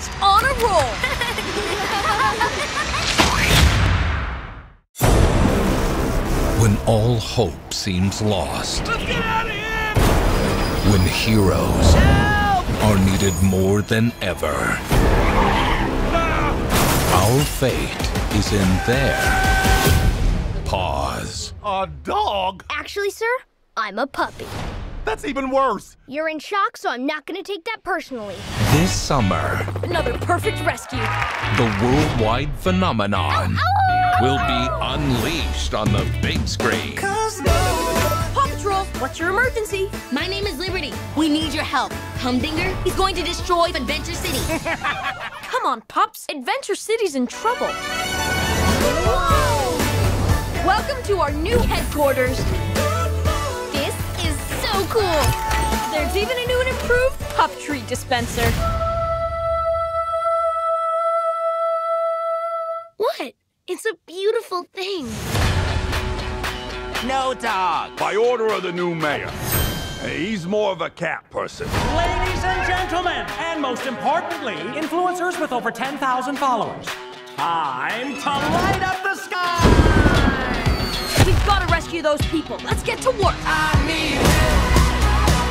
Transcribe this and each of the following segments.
is on a roll. When all hope seems lost. Let's get out of here! When heroes Help! are needed more than ever. Our fate is in their paws. A dog? Actually, sir, I'm a puppy. That's even worse. You're in shock, so I'm not gonna take that personally. This summer, Another perfect rescue. the worldwide phenomenon will be unleashed on the big screen. Paw Patrol, what's your emergency? My name is Liberty. We need your help. Humdinger, he's going to destroy Adventure City. Come on, Pops. Adventure City's in trouble. Whoa! Welcome to our new headquarters. This is so cool! There's even a new and improved pup treat dispenser. What? It's a beautiful thing. No dog. By order of the new mayor. He's more of a cat person. Ladies and gentlemen, and most importantly, influencers with over 10,000 followers. Time to light up the sky! We've got to rescue those people. Let's get to work. I need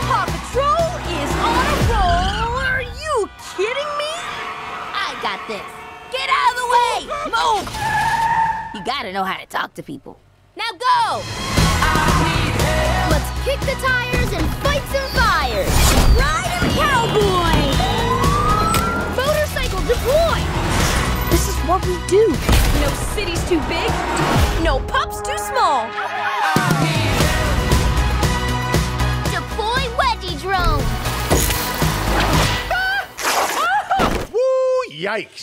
Paw Patrol is on a roll. Are you kidding me? I got this. Get out of the way! Move! You gotta know how to talk to people. Now go! Let's kick the tires and fight some fires! Ride 'em, cowboy! Motorcycle deploy! This is what we do. No city's too big. No pups too small. Deploy wedgie drone! Woo, yikes.